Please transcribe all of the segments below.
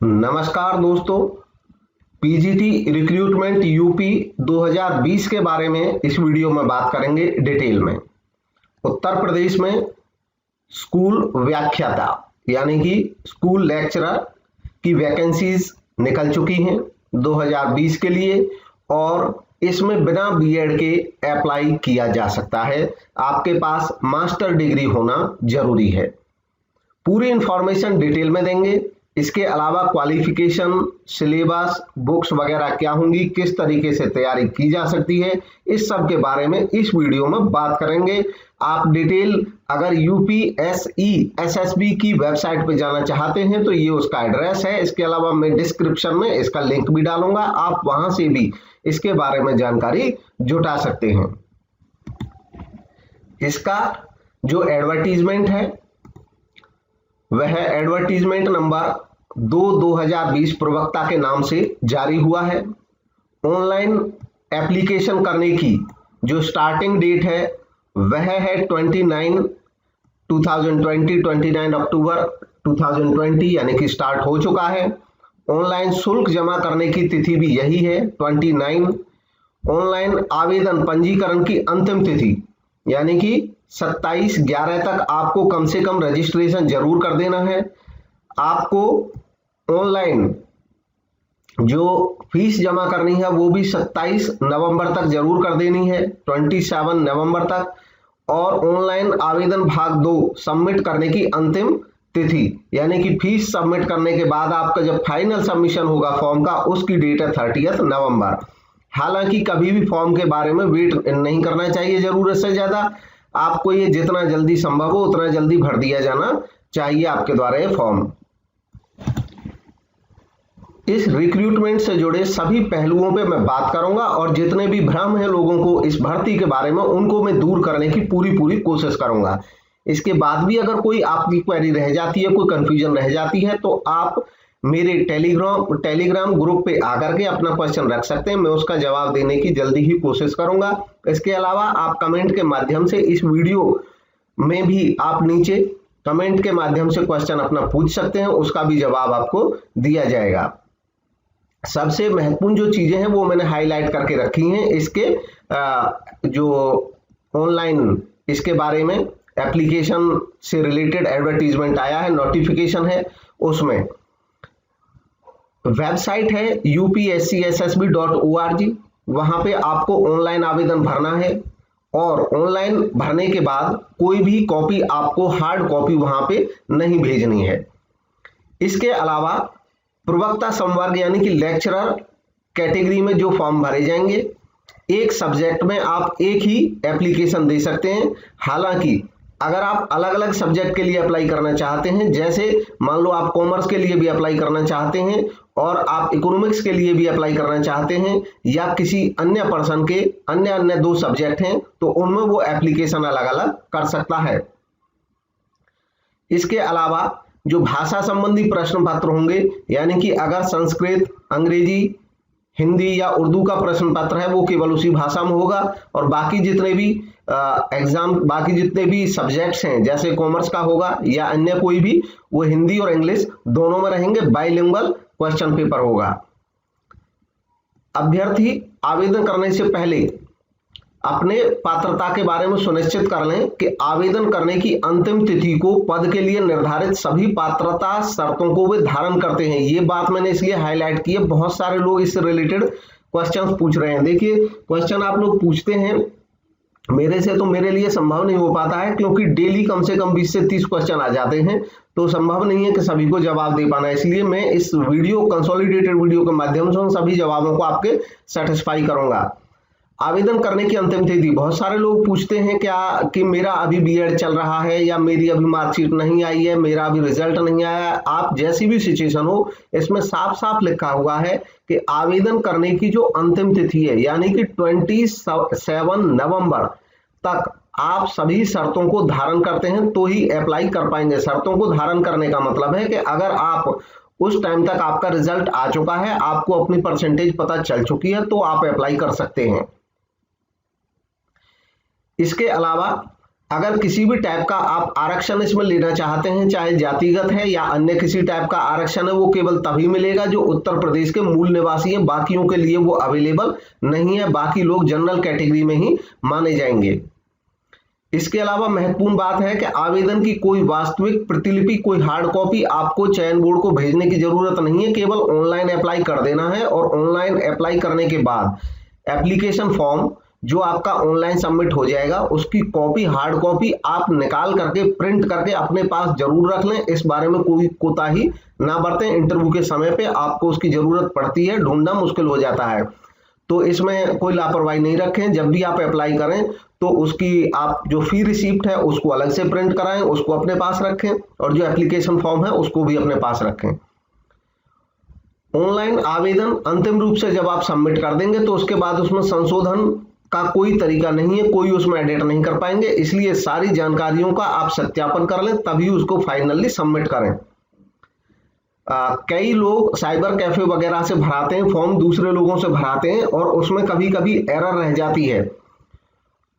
नमस्कार दोस्तों, PGT recruitment UP 2020 के बारे में इस वीडियो में बात करेंगे डिटेल में। उत्तर प्रदेश में स्कूल व्याख्याता यानी कि स्कूल लेक्चरर की वैकेंसीज निकल चुकी हैं 2020 के लिए और इसमें बिना बीएड के अप्लाई किया जा सकता है। आपके पास मास्टर डिग्री होना जरूरी है। पूरी इंफॉर्मेशन डिटेल में देंगे। इसके अलावा क्वालिफिकेशन, सिलेबस, बुक्स वगैरह क्या होंगी, किस तरीके से तैयारी की जा सकती है, इस सब के बारे में इस वीडियो में बात करेंगे। आप डिटेल अगर यूपीएससी एसएसबी की वेबसाइट पे जाना चाहते हैं तो ये उसका एड्रेस है। इसके अलावा मैं डिस्क्रिप्शन में इसका लिंक भी डालूंगा, आप वहां से भी इसके बारे में जानकारी जुटा सकते हैं। इसका जो एडवर्टीजमेंट है वह एडवर्टीजमेंट नंबर 2/2020 प्रवक्ता के नाम से जारी हुआ है। ऑनलाइन एप्लीकेशन करने की जो स्टार्टिंग डेट है वह है 29 अक्टूबर 2020 यानी कि स्टार्ट हो चुका है। ऑनलाइन शुल्क जमा करने की तिथि भी यही है 29। ऑनलाइन आवेदन पंजीकरण की अंतिम तिथि यानी कि 27/11 तक आपको कम से कम रजिस्ट्रेशन जरूर कर देना है। आपको ऑनलाइन जो फीस जमा करनी है वो भी 27 नवंबर तक जरूर कर देनी है, 27 नवंबर तक। और ऑनलाइन आवेदन भाग 2 सबमिट करने की अंतिम तिथि यानी कि फीस सबमिट करने के बाद आपका जब फाइनल सबमिशन होगा फॉर्म का, उसकी डेट है 30 नवंबर। हालांकि कभी भी फॉर्म के बारे में वेट नहीं करना चाहिए जरूरत से ज्यादा। आपको ये जितना जल्दी संभव हो उतना जल्दी भर दिया जाना चाहिए आपके द्वारा ये फॉर्म। इस रिक्रूटमेंट से जुड़े सभी पहलुओं पे मैं बात करूंगा और जितने भी भ्रम है लोगों को इस भर्ती के बारे में उनको मैं दूर करने की पूरी कोशिश करूंगा। इसके बाद भी अगर कोई आपकी क्वेरी रह जाती है, कोई कंफ्यूजन रह जाती है तो आप मेरे टेलीग्राम ग्रुप पे आकर के अपना क्वेश्चन रख सकते हैं। मैं उसका जवाब देने की जल्दी ही कोशिश करूंगा। इसके अलावा आप कमेंट के माध्यम से इस वीडियो में भी आप नीचे कमेंट के माध्यम से क्वेश्चन अपना पूछ सकते हैं, उसका भी जवाब आपको दिया जाएगा। सबसे महत्वपूर्ण जो चीजें हैं वो मैंने हाईलाइट करके रखी हैं। इसके जो ऑनलाइन इसके बारे में एप्लीकेशन से रिलेटेड एडवर्टीजमेंट आया है, नोटिफिकेशन है, उसमें वेबसाइट है upscssb.org। वहां पे आपको ऑनलाइन आवेदन भरना है और ऑनलाइन भरने के बाद कोई भी कॉपी आपको हार्ड कॉपी वहां पे नहीं भेजनी है। इसके अलावा प्रवक्ता संवर्ग यानी कि लेक्चरर कैटेगरी में जो फॉर्म भरे जाएंगे, एक सब्जेक्ट में आप एक ही एप्लीकेशन दे सकते हैं। हालांकि अगर आप अलग अलग सब्जेक्ट के लिए अप्लाई करना चाहते हैं, जैसे मान लो आप कॉमर्स के लिए भी अप्लाई करना चाहते हैं और आप इकोनॉमिक्स के लिए भी अप्लाई करना चाहते हैं या किसी अन्य पर्सन के अन्य 2 सब्जेक्ट हैं तो उनमें वो एप्लीकेशन अलग अलग कर सकता है। इसके अलावा जो भाषा संबंधी प्रश्न पत्र होंगे यानी कि अगर संस्कृत, अंग्रेजी, हिंदी या उर्दू का प्रश्न पत्र है वो केवल उसी भाषा में होगा और बाकी जितने भी सब्जेक्ट्स हैं जैसे कॉमर्स का होगा या अन्य कोई भी, वो हिंदी और इंग्लिश दोनों में रहेंगे। बाइलिंगुअल क्वेश्चन पेपर होगा। अभ्यर्थी आवेदन करने से पहले अपने पात्रता के बारे में सुनिश्चित कर लें कि आवेदन करने की अंतिम तिथि को पद के लिए निर्धारित सभी पात्रता शर्तों को वे धारण करते हैं। ये बात मैंने इसलिए हाईलाइट की है, बहुत सारे लोग इससे रिलेटेड क्वेश्चंस पूछ रहे हैं। देखिए क्वेश्चन आप लोग पूछते हैं मेरे से, तो मेरे लिए संभव नहीं हो पाता है क्योंकि डेली कम से कम 20 से 30 क्वेश्चन आ जाते हैं, तो संभव नहीं है कि सभी को जवाब दे पाना। इसलिए मैं इस कंसोलिडेटेड वीडियो के माध्यम से उन सभी जवाबों को आपके सेटिस्फाई करूंगा। आवेदन करने की अंतिम तिथि, बहुत सारे लोग पूछते हैं क्या कि मेरा अभी बीएड चल रहा है या मेरी अभी मार्कशीट नहीं आई है, मेरा अभी रिजल्ट नहीं आया है। आप जैसी भी सिचुएशन हो, इसमें साफ साफ लिखा हुआ है कि आवेदन करने की जो अंतिम तिथि है यानी कि 27 नवंबर तक आप सभी शर्तों को धारण करते हैं तो ही अप्लाई कर पाएंगे। शर्तों को धारण करने का मतलब है कि अगर आप उस टाइम तक आपका रिजल्ट आ चुका है, आपको अपनी परसेंटेज पता चल चुकी है, तो आप अप्लाई कर सकते हैं। इसके अलावा अगर किसी भी टाइप का आप आरक्षण इसमें लेना चाहते हैं, चाहे जातिगत है या अन्य किसी टाइप का आरक्षण है, वो केवल तभी मिलेगा जो उत्तर प्रदेश के मूल निवासी हैं, बाकियों के लिए वो अवेलेबल नहीं है। बाकी लोग जनरल कैटेगरी में ही माने जाएंगे। इसके अलावा महत्वपूर्ण बात है कि आवेदन की कोई वास्तविक प्रतिलिपि, कोई हार्ड कॉपी आपको चयन बोर्ड को भेजने की जरूरत नहीं है, केवल ऑनलाइन अप्लाई कर देना है। और ऑनलाइन अप्लाई करने के बाद एप्लीकेशन फॉर्म जो आपका ऑनलाइन सबमिट हो जाएगा, उसकी कॉपी, हार्ड कॉपी आप निकाल करके प्रिंट करके अपने पास जरूर रख लें। इस बारे में कोई कोताही ना बरतें। इंटरव्यू के समय पे आपको उसकी जरूरत पड़ती है, ढूंढना मुश्किल हो जाता है, तो इसमें कोई लापरवाही नहीं रखें। जब भी आप अप्लाई करें तो उसकी आप जो फी रिसीप्ट है उसको अलग से प्रिंट कराएं, उसको अपने पास रखें, और जो एप्लीकेशन फॉर्म है उसको भी अपने पास रखें। ऑनलाइन आवेदन अंतिम रूप से जब आप सबमिट कर देंगे तो उसके बाद उसमें संशोधन का कोई तरीका नहीं है, कोई उसमें एडिट नहीं कर पाएंगे। इसलिए सारी जानकारियों का आप सत्यापन कर लें, तभी उसको फाइनली सबमिट करें। कई लोग साइबर कैफे वगैरह से भराते हैं फॉर्म, दूसरे लोगों से भराते हैं, और उसमें कभी कभी एरर रह जाती है,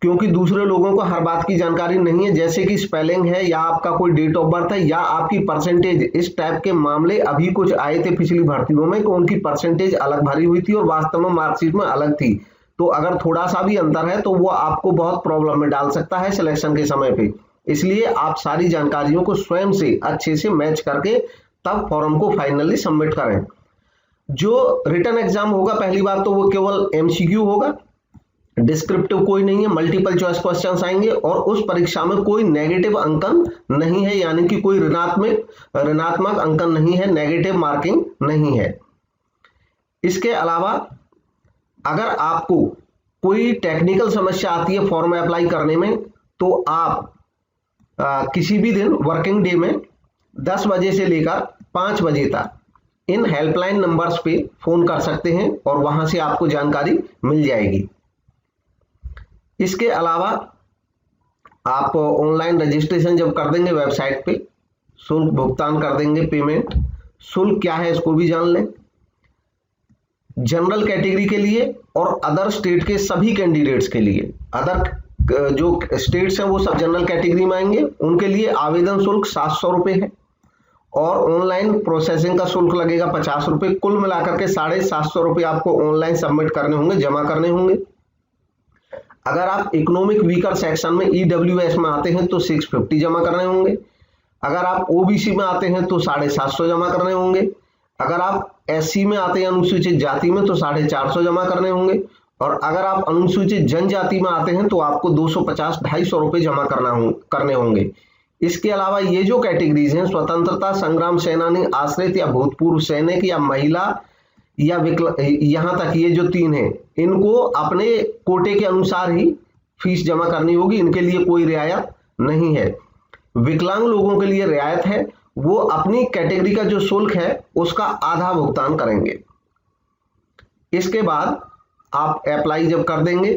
क्योंकि दूसरे लोगों को हर बात की जानकारी नहीं है, जैसे कि स्पेलिंग है, या आपका कोई डेट ऑफ बर्थ है, या आपकी परसेंटेज। इस टाइप के मामले अभी कुछ आए थे पिछली भर्तियों में कि उनकी परसेंटेज अलग भरी हुई थी और वास्तव में मार्कशीट में अलग थी। तो अगर थोड़ा सा भी अंतर है तो वो आपको बहुत प्रॉब्लम में डाल सकता है सिलेक्शन के समय पे। इसलिए आप सारी जानकारियों को स्वयं से अच्छे से मैच करके तब फॉर्म को फाइनली सबमिट करें। जो रिटन एग्जाम होगा, पहली बात तो वो केवल एमसीक्यू होगा, डिस्क्रिप्टिव कोई नहीं है, मल्टीपल चॉइस क्वेश्चंस आएंगे, और उस परीक्षा में कोई नेगेटिव अंकन नहीं है, यानी कि कोई ऋणात्मक अंकन नहीं है, नेगेटिव मार्किंग नहीं है। इसके अलावा अगर आपको कोई टेक्निकल समस्या आती है फॉर्म अप्लाई करने में, तो आप किसी भी दिन वर्किंग डे में 10 बजे से लेकर 5 बजे तक इन हेल्पलाइन नंबर्स पे फोन कर सकते हैं और वहां से आपको जानकारी मिल जाएगी। इसके अलावा आप ऑनलाइन रजिस्ट्रेशन जब कर देंगे वेबसाइट पे, शुल्क भुगतान कर देंगे, पेमेंट शुल्क क्या है इसको भी जान लें। जनरल कैटेगरी के लिए और अदर स्टेट के सभी कैंडिडेट्स के लिए, अदर जो स्टेट्स हैं वो सब जनरल कैटेगरी में आएंगे, उनके लिए आवेदन शुल्क 700 रुपये है, और ऑनलाइन प्रोसेसिंग का शुल्क लगेगा 50 रुपये। कुल मिलाकर के 750 रुपये आपको ऑनलाइन सबमिट करने होंगे, जमा करने होंगे। अगर आप इकोनॉमिक वीकर सेक्शन में ईडब्ल्यूएस में आते हैं तो 650 जमा करने होंगे। अगर आप ओबीसी में आते हैं तो 750 जमा करने होंगे। अगर आप एससी में आते हैं अनुसूचित जाति में तो 450 जमा करने होंगे। और अगर आप अनुसूचित जनजाति में आते हैं तो आपको 250-250 रुपये जमा करने होंगे। इसके अलावा ये जो कैटेगरीज हैं, स्वतंत्रता संग्राम सेनानी, आश्रित या भूतपूर्व सैनिक या महिला या यहाँ तक ये जो 3 हैं, इनको अपने कोटे के अनुसार ही फीस जमा करनी होगी, इनके लिए कोई रियायत नहीं है। विकलांग लोगों के लिए रियायत है, वो अपनी कैटेगरी का जो शुल्क है उसका आधा भुगतान करेंगे। इसके बाद आप अप्लाई जब कर देंगे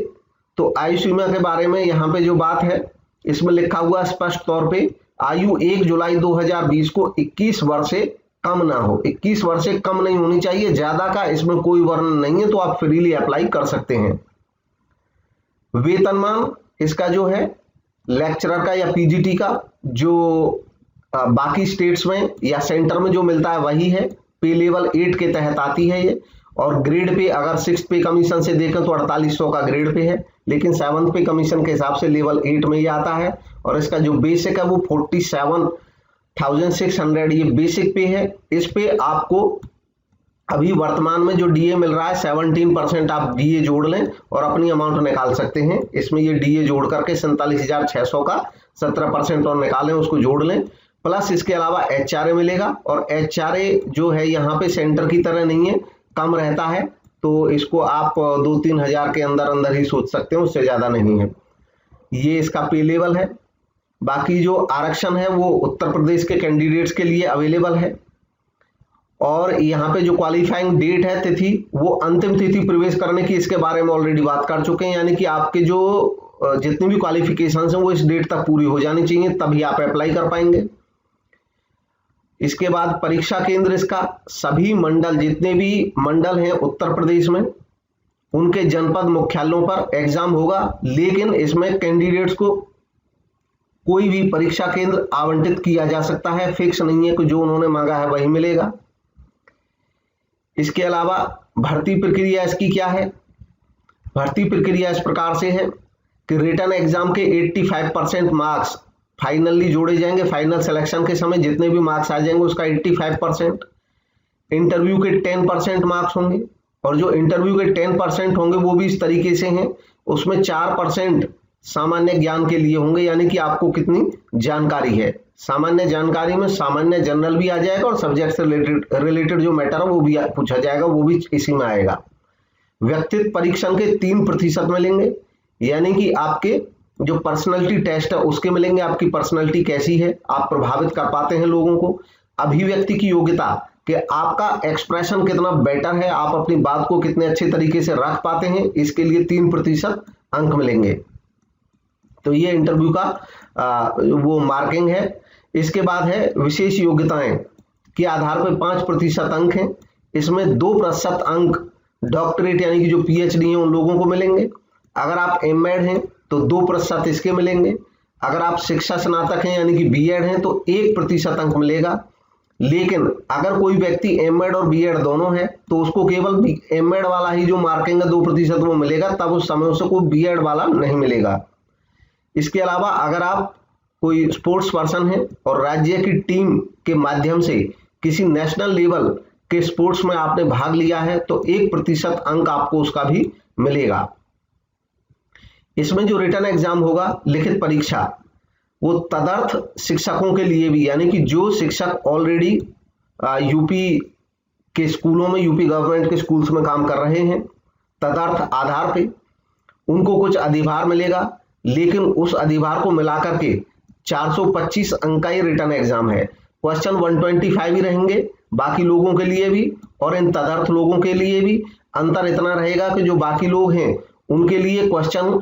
तो आयु सीमा के बारे में यहाँ पे जो बात है इसमें लिखा हुआ स्पष्ट तौर पे, आयु 1 जुलाई 2020 को 21 वर्ष से कम ना हो। 21 वर्ष से कम नहीं होनी चाहिए, ज्यादा का इसमें कोई वर्णन नहीं है, तो आप फ्रीली अप्लाई कर सकते हैं। वेतनमान इसका जो है लेक्चरर का या पीजीटी का जो बाकी स्टेट्स में या सेंटर में जो मिलता है वही है, पे लेवल 8 के तहत आती है ये। और ग्रेड पे अगर 6th पे कमीशन से देखें तो 4800 का ग्रेड पे है, लेकिन 7th पे कमीशन के हिसाब से लेवल 8 में ये आता है। और इसका जो बेसिक है वो 47,600 ये बेसिक पे है। इस पे आपको अभी वर्तमान में जो डीए मिल रहा है 17% आप डीए जोड़ लें और अपनी अमाउंट निकाल सकते हैं। इसमें ये डीए जोड़ करके 47,600 का 17% और निकालें, उसको जोड़ लें। प्लस इसके अलावा एचआरए मिलेगा, और एचआरए जो है यहाँ पे सेंटर की तरह नहीं है, कम रहता है, तो इसको आप 2-3 हजार के अंदर ही सोच सकते हैं, उससे ज्यादा नहीं है। ये इसका पे लेवल है। बाकी जो आरक्षण है वो उत्तर प्रदेश के कैंडिडेट्स के लिए अवेलेबल है। और यहाँ पे जो क्वालिफाइंग डेट है, तिथि, वो अंतिम तिथि प्रवेश करने की, इसके बारे में ऑलरेडी बात कर चुके हैं। यानी कि आपके जो जितनी भी क्वालिफिकेशंस हैं वो इस डेट तक पूरी हो जानी चाहिए, तभी आप अप्लाई कर पाएंगे। इसके बाद परीक्षा केंद्र, इसका सभी मंडल, जितने भी मंडल हैं उत्तर प्रदेश में, उनके जनपद मुख्यालयों पर एग्जाम होगा। लेकिन इसमें कैंडिडेट्स को कोई भी परीक्षा केंद्र आवंटित किया जा सकता है, फिक्स नहीं है कि जो उन्होंने मांगा है वही मिलेगा। इसके अलावा भर्ती प्रक्रिया इसकी क्या है? भर्ती प्रक्रिया इस प्रकार से है कि रिटन एग्जाम के 85% मार्क्स फाइनली जोड़े जाएंगे। फाइनल सिलेक्शन के समय जितने भी मार्क्स आ जाएंगे उसका 85%, इंटरव्यू के 10% मार्क्स होंगे, और जो इंटरव्यू के 10% होंगे वो भी इस तरीके से हैं, उसमें 4% सामान्य ज्ञान के लिए होंगे, यानी कि आपको कितनी जानकारी है। सामान्य जानकारी में सामान्य जनरल भी आ जाएगा और सब्जेक्ट से रिलेटेड जो मैटर है वो भी पूछा जाएगा, वो भी इसी में आएगा। व्यक्तित्व परीक्षण के 3% मिलेंगे, यानी कि आपके जो पर्सनैलिटी टेस्ट है उसके मिलेंगे, आपकी पर्सनैलिटी कैसी है, आप प्रभावित कर पाते हैं लोगों को। अभिव्यक्ति की योग्यता कि आपका एक्सप्रेशन कितना बेटर है, आप अपनी बात को कितने अच्छे तरीके से रख पाते हैं, इसके लिए 3% अंक मिलेंगे। तो ये इंटरव्यू का वो मार्किंग है। इसके बाद है विशेष योग्यताएं के आधार पर 5% अंक हैं। इसमें 2% अंक डॉक्टरेट यानी कि जो PhD है उन लोगों को मिलेंगे। अगर आप M.Ed हैं तो 2% इसके मिलेंगे। अगर आप शिक्षा स्नातक हैं यानी कि B.Ed हैं तो 1% अंक मिलेगा। लेकिन अगर कोई व्यक्ति M.Ed और B.Ed दोनों है तो उसको केवल M.Ed वाला ही जो मार्किंग है 2% वो मिलेगा, तब उस समय उसे कोई B.Ed वाला नहीं मिलेगा। इसके अलावा अगर आप कोई स्पोर्ट्स पर्सन है और राज्य की टीम के माध्यम से किसी नेशनल लेवल के स्पोर्ट्स में आपने भाग लिया है तो 1% अंक आपको उसका भी मिलेगा। इसमें जो रिटन एग्जाम होगा, लिखित परीक्षा, वो तदर्थ शिक्षकों के लिए भी, यानी कि जो शिक्षक ऑलरेडी यूपी के स्कूलों में, यूपी गवर्नमेंट के स्कूल्स में काम कर रहे हैं, तदर्थ आधार पे उनको कुछ अधिभार मिलेगा, लेकिन उस अधिभार को मिलाकर के 425 अंक का ये रिटन एग्जाम है। क्वेश्चन 125 ही रहेंगे बाकी लोगों के लिए भी, और इन तदर्थ लोगों के लिए भी अंतर इतना रहेगा कि जो बाकी लोग हैं उनके लिए क्वेश्चन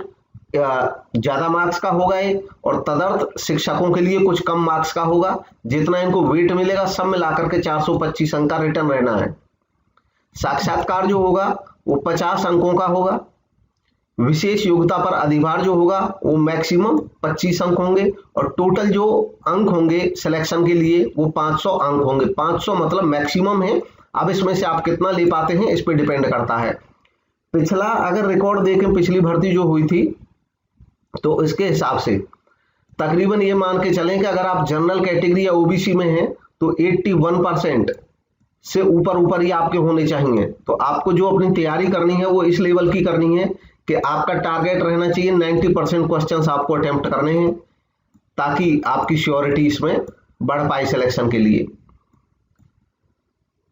ज्यादा मार्क्स का होगा और तदर्थ शिक्षकों के लिए कुछ कम मार्क्स का होगा। जितना इनको वेट मिलेगा सब मिलाकर के 425 अंक का रिटर्न रहना है। साक्षात्कार जो होगा वो 50 अंकों का होगा। विशेष योग्यता पर अधिभार जो होगा वो मैक्सिमम 25 अंक होंगे, और टोटल जो अंक होंगे सिलेक्शन के लिए वो 500 अंक होंगे। 500 मतलब मैक्सिमम है, अब इसमें से आप कितना ले पाते हैं इस पर डिपेंड करता है। पिछला अगर रिकॉर्ड देखें, पिछली भर्ती जो हुई थी तो इसके हिसाब से तकरीबन ये मान के चलें कि अगर आप जनरल कैटेगरी या ओबीसी में हैं तो 81% से ऊपर ही आपके होने चाहिए। तो आपको जो अपनी तैयारी करनी है वो इस लेवल की करनी है कि आपका टारगेट रहना चाहिए 90% क्वेश्चंस आपको अटेम्प्ट करने हैं, ताकि आपकी श्योरिटी इसमें बढ़ पाए सिलेक्शन के लिए।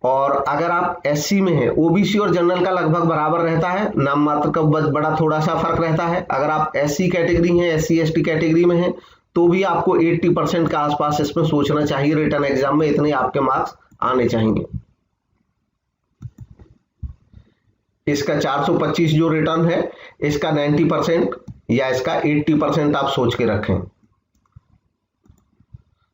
और अगर आप SC में हैं, OBC और जनरल का लगभग बराबर रहता है, नाम मात्र का बड़ा थोड़ा सा फर्क रहता है। अगर आप SC कैटेगरी हैं, SC ST कैटेगरी में हैं तो भी आपको 80% के आसपास इसमें सोचना चाहिए। रिटन एग्जाम में इतने आपके मार्क्स आने चाहिए। इसका 425 जो रिटर्न है इसका 90% या इसका 80% आप सोच के रखें।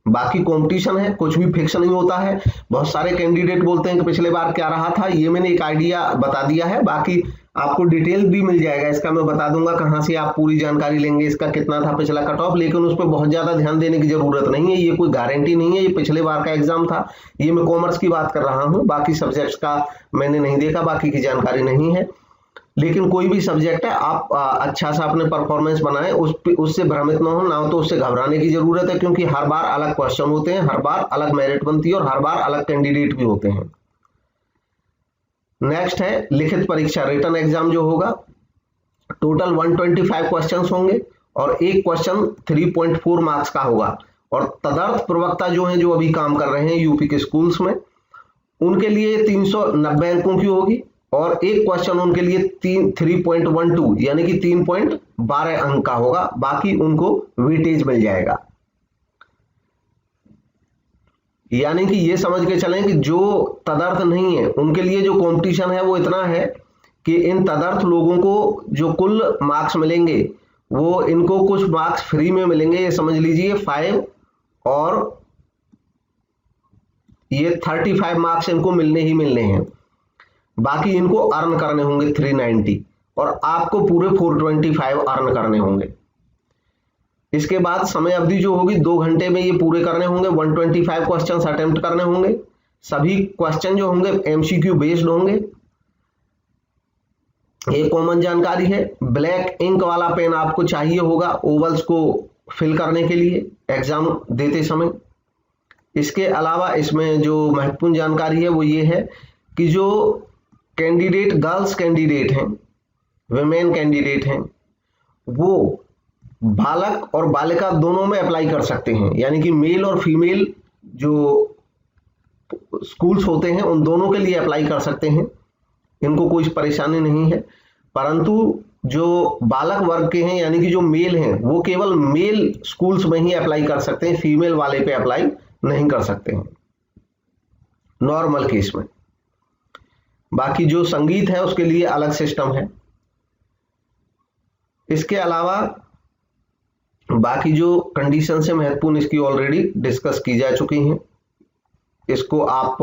बाकी कंपटीशन है, कुछ भी फिक्स नहीं होता है। बहुत सारे कैंडिडेट बोलते हैं कि पिछले बार क्या रहा था, ये मैंने एक आइडिया बता दिया है, बाकी आपको डिटेल भी मिल जाएगा इसका, मैं बता दूंगा कहां से आप पूरी जानकारी लेंगे इसका कितना था पिछला कट ऑफ। लेकिन उस पर बहुत ज्यादा ध्यान देने की जरूरत नहीं है, ये कोई गारंटी नहीं है। ये पिछले बार का एग्जाम था, ये मैं कॉमर्स की बात कर रहा हूँ, बाकी सब्जेक्ट्स का मैंने नहीं देखा, बाकी की जानकारी नहीं है। लेकिन कोई भी सब्जेक्ट है आप अच्छा सा अपने परफॉर्मेंस बनाएं, उससे भ्रमित ना हो, ना हो तो उससे घबराने की जरूरत है, क्योंकि हर बार अलग क्वेश्चन होते हैं, हर बार अलग मेरिट बनती है और हर बार अलग कैंडिडेट भी होते हैं। नेक्स्ट है लिखित परीक्षा, रिटन एग्जाम जो होगा टोटल 125 क्वेश्चंस होंगे और एक क्वेश्चन 3.4 मार्क्स का होगा। और तदर्थ प्रवक्ता जो हैं, जो अभी काम कर रहे हैं यूपी के स्कूल्स में, उनके लिए 390 अंकों की होगी और एक क्वेश्चन उनके लिए 3.12 यानी कि 3.12 अंक का होगा। बाकी उनको वेटेज मिल जाएगा। यानी कि ये समझ के चलें कि जो तदर्थ नहीं है उनके लिए जो कंपटीशन है वो इतना है कि इन तदर्थ लोगों को जो कुल मार्क्स मिलेंगे वो इनको कुछ मार्क्स फ्री में मिलेंगे, ये समझ लीजिए 5 और ये 35 मार्क्स इनको मिलने ही मिलने हैं। बाकी इनको अर्न करने होंगे 390 और आपको पूरे 425 अर्न करने होंगे। इसके बाद समय अवधि जो होगी 2 घंटे में ये पूरे करने होंगे, 125 क्वेश्चंस अटेम्प्ट करने होंगे। सभी क्वेश्चन जो होंगे एमसीक्यू बेस्ड होंगे। ये कॉमन जानकारी है। ब्लैक इंक वाला पेन आपको चाहिए होगा ओवल्स को फिल करने के लिए एग्जाम देते समय। इसके अलावा इसमें जो महत्वपूर्ण जानकारी है वो ये है कि जो कैंडिडेट गर्ल्स कैंडिडेट हैं, विमेन कैंडिडेट हैं, वो बालक और बालिका दोनों में अप्लाई कर सकते हैं, यानी कि मेल और फीमेल जो स्कूल्स होते हैं उन दोनों के लिए अप्लाई कर सकते हैं, इनको कोई परेशानी नहीं है। परंतु जो बालक वर्ग के हैं यानी कि जो मेल हैं वो केवल मेल स्कूल्स में ही अप्लाई कर सकते हैं, फीमेल वाले पे अप्लाई नहीं कर सकते हैं नॉर्मल केस में। बाकी जो संगीत है उसके लिए अलग सिस्टम है। इसके अलावा बाकी जो कंडीशन है महत्वपूर्ण इसकी ऑलरेडी डिस्कस की जा चुकी हैं। इसको आप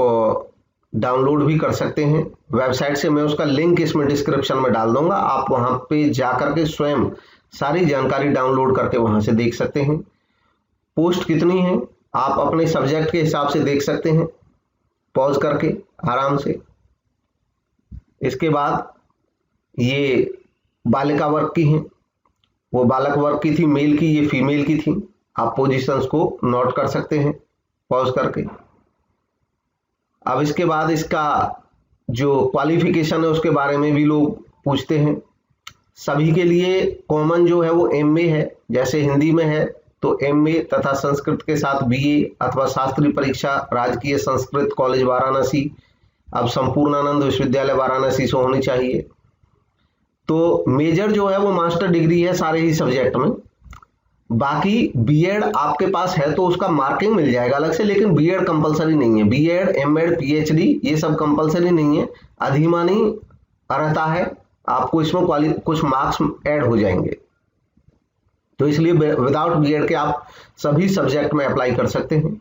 डाउनलोड भी कर सकते हैं वेबसाइट से। मैं उसका लिंक इसमें डिस्क्रिप्शन में डाल दूंगा, आप वहां पे जाकर के स्वयं सारी जानकारी डाउनलोड करके वहां से देख सकते हैं। पोस्ट कितनी है आप अपने सब्जेक्ट के हिसाब से देख सकते हैं पॉज करके आराम से। इसके बाद ये बालिका वर्ग की हैं, वो बालक वर्ग की थी मेल की, ये फीमेल की थी। आप पोजीशंस को नोट कर सकते हैं पॉज करके। अब इसके बाद इसका जो क्वालिफिकेशन है उसके बारे में भी लोग पूछते हैं। सभी के लिए कॉमन जो है वो एमए है, जैसे हिंदी में है तो एमए तथा संस्कृत के साथ बीए अथवा शास्त्री परीक्षा राजकीय संस्कृत कॉलेज वाराणसी, अब संपूर्णानंद विश्वविद्यालय वाराणसी से होनी चाहिए। तो मेजर जो है वो मास्टर डिग्री है सारे ही सब्जेक्ट में। बाकी बीएड आपके पास है तो उसका मार्किंग मिल जाएगा अलग से, लेकिन बीएड कंपलसरी नहीं है। बीएड, एमएड, पीएचडी ये सब कंपलसरी नहीं है, अधिमानी रहता है, आपको इसमें कुछ मार्क्स ऐड हो जाएंगे। तो इसलिए विदाउट बीएड के आप सभी सब्जेक्ट में अप्लाई कर सकते हैं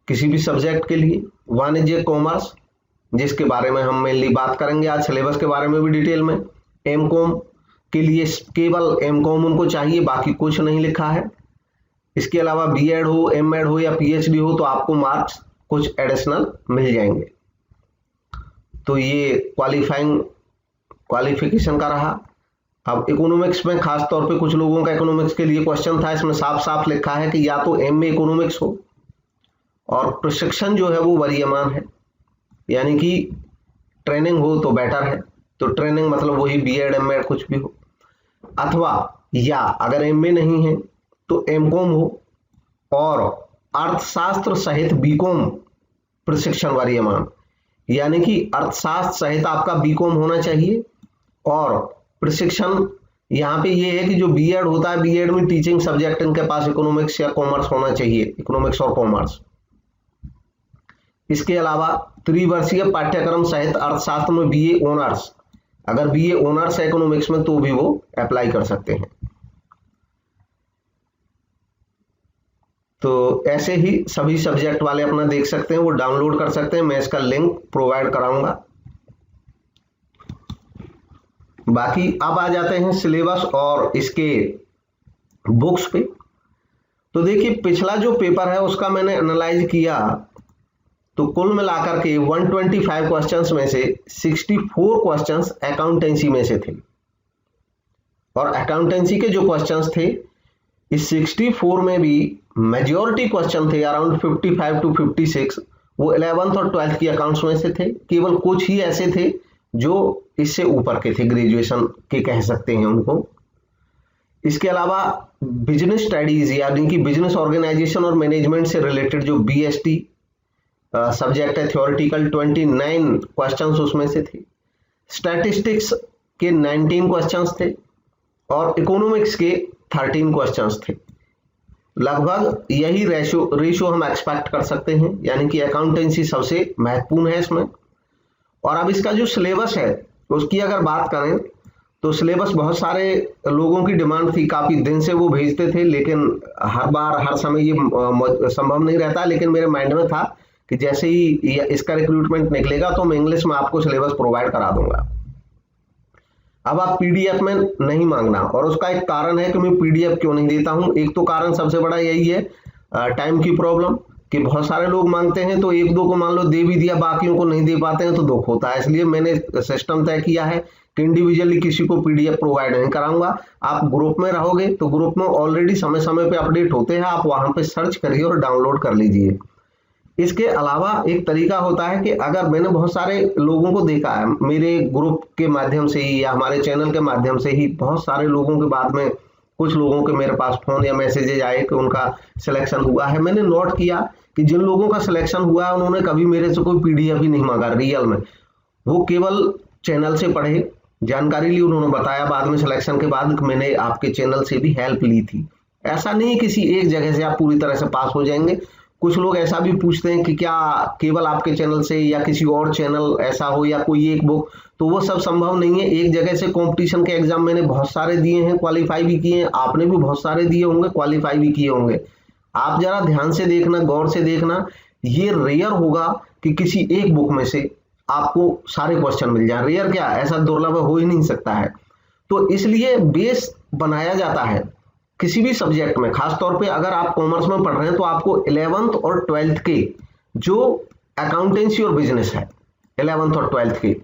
किसी भी सब्जेक्ट के लिए। वाणिज्य, कॉमर्स जिसके बारे में हम मेनली बात करेंगे आज, सिलेबस के बारे में भी डिटेल में। एमकॉम के लिए केवल एमकॉम उनको चाहिए, बाकी कुछ नहीं लिखा है। इसके अलावा बीएड हो, एमएड हो या पीएचडी हो तो आपको मार्क्स कुछ एडिशनल मिल जाएंगे। तो ये क्वालिफिकेशन का रहा। अब इकोनॉमिक्स में खास तौर पे कुछ लोगों का इकोनॉमिक्स के लिए क्वेश्चन था, इसमें साफ साफ लिखा है कि या तो एमए इकोनॉमिक्स हो और प्रशिक्षण जो है वो वरीयमान है, यानी कि ट्रेनिंग हो तो बेटर है। तो ट्रेनिंग मतलब वही बीएड, एमएड कुछ भी हो, अथवा या अगर एमए नहीं है तो एमकॉम हो और अर्थशास्त्र सहित बीकॉम प्रशिक्षण वरीयमान, यानी कि अर्थशास्त्र सहित आपका बीकॉम होना चाहिए। और प्रशिक्षण यहाँ पे ये है कि जो बीएड होता है, बीएड में टीचिंग सब्जेक्ट इनके पास इकोनॉमिक्स या कॉमर्स होना चाहिए, इकोनॉमिक्स और कॉमर्स। इसके अलावा त्रिवर्षीय पाठ्यक्रम सहित अर्थशास्त्र में बीए ऑनर्स, अगर बीए ऑनर्स है इकोनॉमिक्स में तो भी वो अप्लाई कर सकते हैं। तो ऐसे ही सभी सब्जेक्ट वाले अपना देख सकते हैं, वो डाउनलोड कर सकते हैं, मैं इसका लिंक प्रोवाइड कराऊंगा। बाकी अब आ जाते हैं सिलेबस और इसके बुक्स पे। तो देखिए पिछला जो पेपर है उसका मैंने एनालाइज किया तो कुल मिलाकर के 125 क्वेश्चंस में से 64 क्वेश्चंस अकाउंटेंसी में से थे। और अकाउंटेंसी के जो क्वेश्चंस थे इस 64 में भी मेजॉरिटी क्वेश्चन थे, अराउंड 55 to 56, वो 11th और 12th की अकाउंट्स में से थे। केवल कुछ ही ऐसे थे जो इससे ऊपर के थे, ग्रेजुएशन के कह सकते हैं उनको। इसके अलावा बिजनेस स्टडीज यानी कि बिजनेस ऑर्गेनाइजेशन और मैनेजमेंट से रिलेटेड जो बीएसटी सब्जेक्ट है थ्योरेटिकल, 29 क्वेश्चंस उसमें से थे। स्टैटिस्टिक्स के 19 क्वेश्चंस थे और इकोनॉमिक्स के 13 क्वेश्चंस थे। लगभग यही रेशियो हम एक्सपेक्ट कर सकते हैं, यानी कि अकाउंटेंसी सबसे महत्वपूर्ण है इसमें। और अब इसका जो सिलेबस है उसकी अगर बात करें तो सिलेबस बहुत सारे लोगों की डिमांड थी, काफी दिन से वो भेजते थे, लेकिन हर बार हर समय ये संभव नहीं रहता। लेकिन मेरे माइंड में था कि जैसे ही इसका रिक्रूटमेंट निकलेगा तो मैं इंग्लिश में आपको सिलेबस प्रोवाइड करा दूंगा। अब आप पीडीएफ में नहीं मांगना, और उसका एक कारण है कि मैं पीडीएफ क्यों नहीं देता हूं। एक तो कारण सबसे बड़ा यही है टाइम की प्रॉब्लम, कि बहुत सारे लोग मांगते हैं तो एक दो को मान लो दे भी दिया, बाकियों को नहीं दे पाते हैं तो दुख होता है। इसलिए मैंने सिस्टम तय किया है कि इंडिविजुअली किसी को पीडीएफ प्रोवाइड नहीं कराऊंगा। आप ग्रुप में रहोगे तो ग्रुप में ऑलरेडी समय समय पे अपडेट होते हैं, आप वहां पे सर्च करिए और डाउनलोड कर लीजिए। इसके अलावा एक तरीका होता है कि अगर मैंने बहुत सारे लोगों को देखा है मेरे ग्रुप के माध्यम से ही या हमारे चैनल के माध्यम से ही, बहुत सारे लोगों के बाद में कुछ लोगों के मेरे पास फोन या मैसेजेज आए कि उनका सिलेक्शन हुआ है। मैंने नोट किया कि जिन लोगों का सिलेक्शन हुआ है उन्होंने कभी मेरे से कोई पीडीएफ ही नहीं मांगा रियल में, वो केवल चैनल से पढ़े, जानकारी ली, उन्होंने बताया बाद में सिलेक्शन के बाद कि मैंने आपके चैनल से भी हेल्प ली थी। ऐसा नहीं किसी एक जगह से आप पूरी तरह से पास हो जाएंगे। कुछ लोग ऐसा भी पूछते हैं कि क्या केवल आपके चैनल से या किसी और चैनल ऐसा हो या कोई एक बुक, तो वो सब संभव नहीं है। एक जगह से कंपटीशन के एग्जाम मैंने बहुत सारे दिए हैं, क्वालिफाई भी किए हैं, आपने भी बहुत सारे दिए होंगे, क्वालिफाई भी किए होंगे। आप जरा ध्यान से देखना, गौर से देखना, ये रेयर होगा कि किसी एक बुक में से आपको सारे क्वेश्चन मिल जाए। रेयर क्या, ऐसा दुर्लभ हो ही नहीं सकता है। तो इसलिए बेस बनाया जाता है किसी भी सब्जेक्ट में, खासतौर पे अगर आप कॉमर्स में पढ़ रहे हैं तो आपको 11th और 12th के जो अकाउंटेंसी और बिजनेस है, 11th और 12th के,